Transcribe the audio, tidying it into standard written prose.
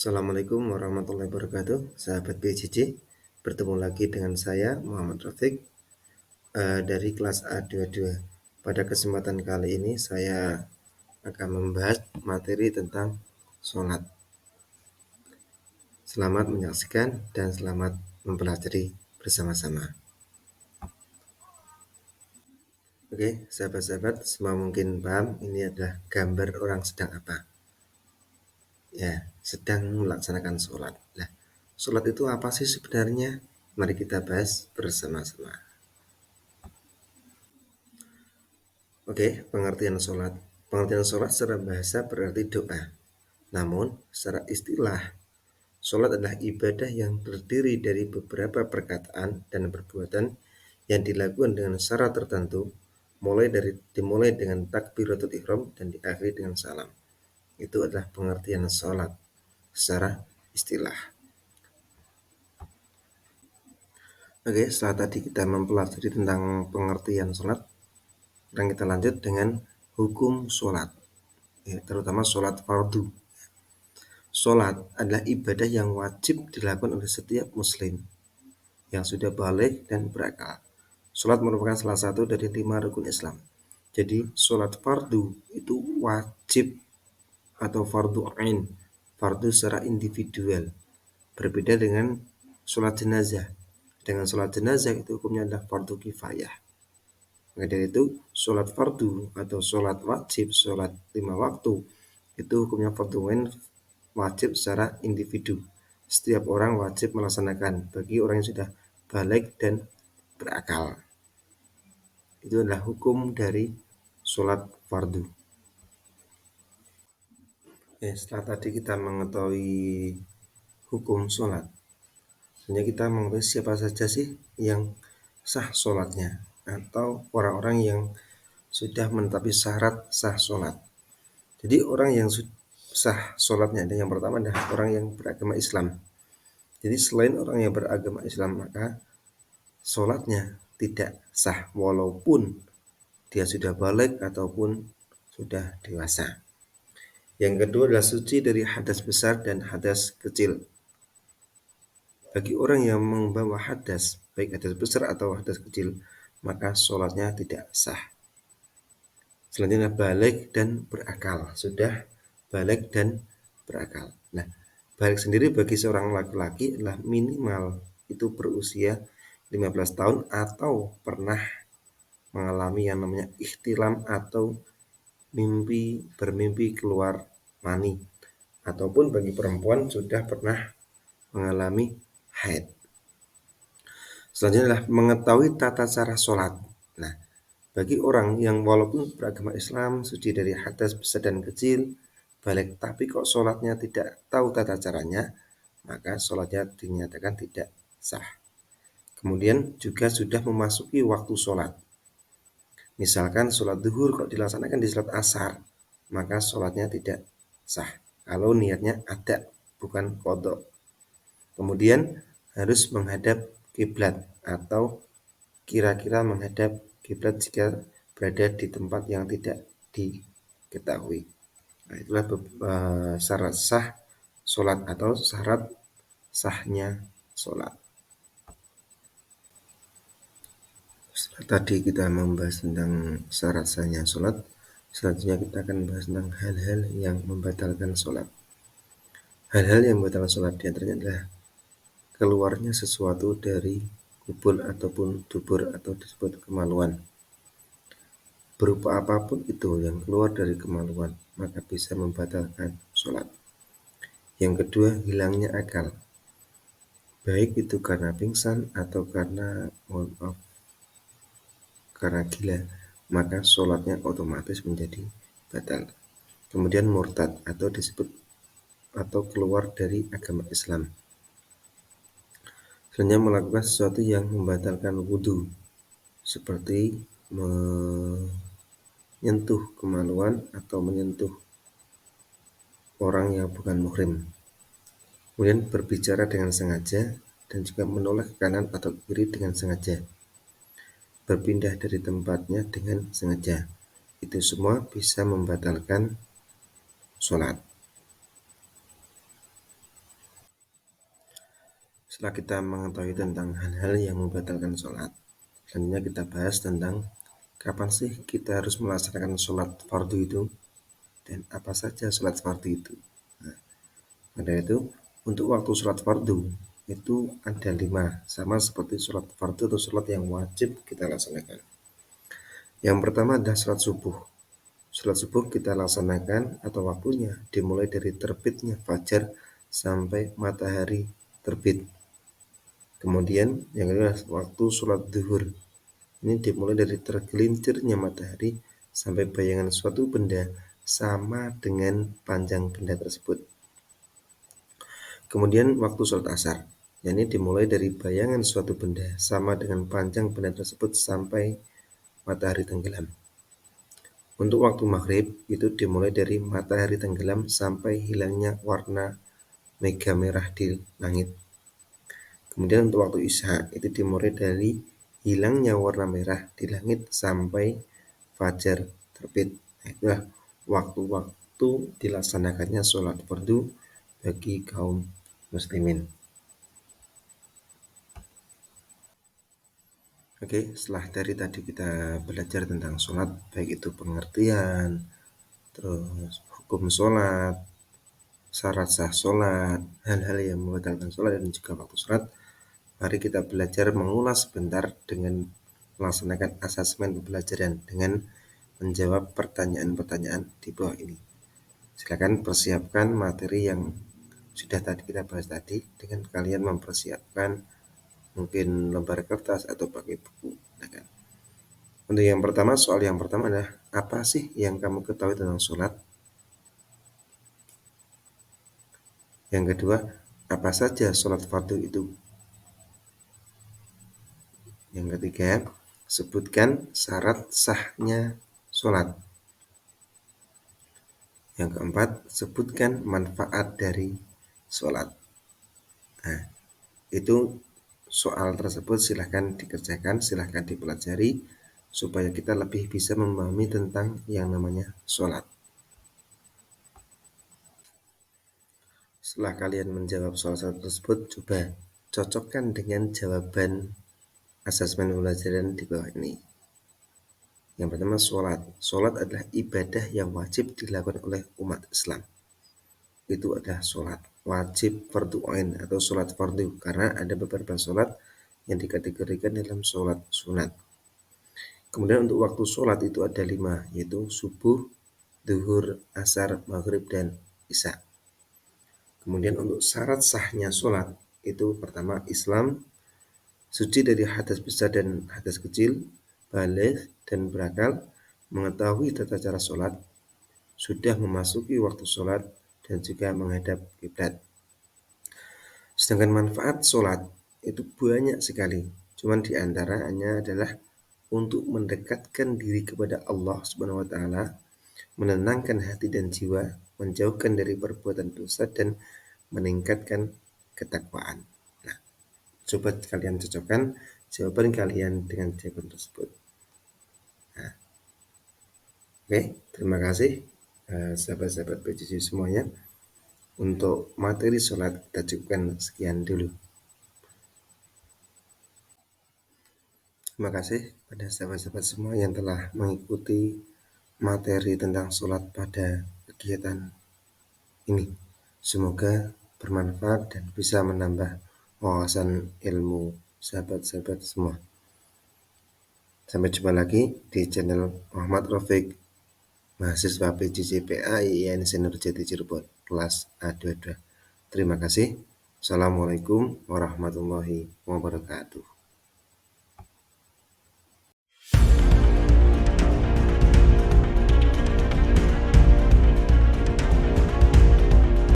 Assalamualaikum warahmatullahi wabarakatuh, sahabat BJJ. Bertemu lagi dengan saya Muhammad Rafiq dari kelas A22. Pada kesempatan kali ini saya akan membahas materi tentang sholat. Selamat menyaksikan dan selamat mempelajari bersama-sama. Oke, sahabat-sahabat, semua mungkin paham ini adalah gambar orang sedang apa? Ya, sedang melaksanakan sholat. Nah, sholat itu apa sih sebenarnya? Mari kita bahas bersama-sama. Oke, pengertian sholat. Pengertian sholat secara bahasa berarti doa. Namun, secara istilah, sholat adalah ibadah yang terdiri dari beberapa perkataan dan perbuatan yang dilakukan dengan syarat tertentu, dimulai dengan takbiratul ihram dan diakhiri dengan salam. Itu adalah pengertian sholat secara istilah. Oke, setelah tadi kita mempelajari tentang pengertian sholat, sekarang kita lanjut dengan hukum sholat, ya, terutama sholat fardu. Sholat adalah ibadah yang wajib dilakukan oleh setiap muslim yang sudah balik dan berakal. Sholat merupakan salah satu dari 5 rukun Islam. Jadi sholat fardu itu wajib atau fardu ain, fardu secara individual. Berbeda dengan sholat jenazah. Dengan sholat jenazah itu hukumnya adalah fardu kifayah. Maka dari itu sholat fardu atau sholat wajib, sholat 5 waktu itu hukumnya fardu ain, wajib secara individu. Setiap orang wajib melaksanakan bagi orang yang sudah balik dan berakal. Itu adalah hukum dari sholat fardu. Setelah tadi kita mengetahui hukum sholat, hanya kita mengetahui siapa saja sih yang sah sholatnya atau orang-orang yang sudah menetapi syarat sah sholat. Jadi orang yang sah sholatnya dan yang pertama adalah orang yang beragama Islam. Jadi selain orang yang beragama Islam maka sholatnya tidak sah walaupun dia sudah balik ataupun sudah dewasa. Yang kedua adalah suci dari hadas besar dan hadas kecil. Bagi orang yang membawa hadas, baik hadas besar atau hadas kecil, maka sholatnya tidak sah. Selanjutnya balik dan berakal. Sudah balik dan berakal. Nah, balik sendiri bagi seorang laki-laki adalah minimal itu berusia 15 tahun atau pernah mengalami yang namanya ikhtilam atau bermimpi keluar mani, ataupun bagi perempuan sudah pernah mengalami haid. Selanjutnya adalah mengetahui tata cara sholat. Nah, bagi orang yang walaupun beragama Islam, suci dari hadas besar dan kecil, balik tapi kok sholatnya tidak tahu tata caranya, maka sholatnya dinyatakan tidak sah. Kemudian juga sudah memasuki waktu sholat. Misalkan sholat zuhur kok dilaksanakan di sholat asar, maka sholatnya tidak sah. Kalau niatnya ada, bukan qadha. Kemudian harus menghadap kiblat atau kira-kira menghadap kiblat jika berada di tempat yang tidak diketahui. Nah, itulah syarat sah sholat atau syarat sahnya sholat. Setelah tadi kita membahas tentang syarat sahnya sholat, selanjutnya kita akan membahas tentang hal-hal yang membatalkan sholat. Hal-hal yang membatalkan sholat diantaranya adalah keluarnya sesuatu dari kubul ataupun dubur atau disebut kemaluan. Berupa apapun itu yang keluar dari kemaluan, maka bisa membatalkan sholat. Yang kedua, hilangnya akal. Baik itu karena pingsan atau karena gila, maka sholatnya otomatis menjadi batal. Kemudian murtad atau disebut atau keluar dari agama Islam. Selanjutnya melakukan sesuatu yang membatalkan wudhu, seperti menyentuh kemaluan atau menyentuh orang yang bukan muhrim. Kemudian berbicara dengan sengaja dan juga menoleh ke kanan atau kiri dengan sengaja. Berpindah dari tempatnya dengan sengaja. Itu semua bisa membatalkan sholat. Setelah kita mengetahui tentang hal-hal yang membatalkan sholat, selanjutnya kita bahas tentang kapan sih kita harus melaksanakan sholat fardu itu dan apa saja sholat fardu itu. Nah, pada itu untuk waktu sholat fardu itu ada 5, sama seperti sholat fardu atau sholat yang wajib kita laksanakan. Yang pertama adalah sholat subuh. Sholat subuh kita laksanakan atau waktunya dimulai dari terbitnya fajar sampai matahari terbit. Kemudian yang kedua waktu sholat zuhur. Ini dimulai dari tergelincirnya matahari sampai bayangan suatu benda sama dengan panjang benda tersebut. Kemudian waktu sholat asar. Ini dimulai dari bayangan suatu benda sama dengan panjang benda tersebut sampai matahari tenggelam. Untuk waktu maghrib itu dimulai dari matahari tenggelam sampai hilangnya warna mega merah di langit. Kemudian untuk waktu isya itu dimulai dari hilangnya warna merah di langit sampai fajar terbit. Nah, itulah waktu-waktu dilaksanakannya sholat fardu bagi kaum muslimin. Oke, setelah dari tadi kita belajar tentang sholat, baik itu pengertian, terus hukum sholat, syarat sah sholat, hal-hal yang membatalkan sholat dan juga waktu sholat. Mari kita belajar mengulas sebentar dengan melaksanakan asesmen pembelajaran dengan menjawab pertanyaan-pertanyaan di bawah ini. Silakan persiapkan materi yang sudah tadi kita bahas tadi dengan kalian mempersiapkan mungkin lembar kertas atau pakai buku. Untuk yang pertama, soal yang pertama adalah apa sih yang kamu ketahui tentang sholat? Yang kedua, apa saja sholat fardu itu? Yang ketiga, sebutkan syarat sahnya sholat. Yang keempat, sebutkan manfaat dari sholat. Nah, itu soal tersebut silahkan dikerjakan, silahkan dipelajari supaya kita lebih bisa memahami tentang yang namanya sholat. Setelah kalian menjawab soal-soal tersebut, coba cocokkan dengan jawaban asesmen pembelajaran di bawah ini. Yang pertama, sholat. Sholat adalah ibadah yang wajib dilakukan oleh umat Islam. Itu adalah sholat wajib fardu ain atau sholat fardu, karena ada beberapa sholat yang dikategorikan dalam sholat sunat. Kemudian untuk waktu sholat itu ada 5, yaitu subuh, zuhur, asar, maghrib, dan isya. Kemudian untuk syarat sahnya sholat itu pertama Islam, suci dari hadas besar dan hadas kecil, baligh dan berakal, mengetahui tata cara sholat, sudah memasuki waktu sholat, dan juga menghadap kiblat. Sedangkan manfaat sholat itu banyak sekali, cuman diantaranya adalah untuk mendekatkan diri kepada Allah Subhanahu wa Ta'ala, menenangkan hati dan jiwa, menjauhkan dari perbuatan dosa, dan meningkatkan ketakwaan. Nah, coba kalian cocokkan jawaban kalian dengan jawaban tersebut. Nah, oke, terima kasih sahabat-sahabat PJJ semuanya. Untuk materi sholat kita cukupkan sekian dulu. Terima kasih pada sahabat-sahabat semua yang telah mengikuti materi tentang sholat pada kegiatan ini. Semoga bermanfaat dan bisa menambah wawasan ilmu sahabat-sahabat semua. Sampai jumpa lagi di channel Muhammad Rafiq, mahasiswa PJJ-PA IAIN Senior Jati Cirebon, kelas A22. Terima kasih. Assalamualaikum warahmatullahi wabarakatuh.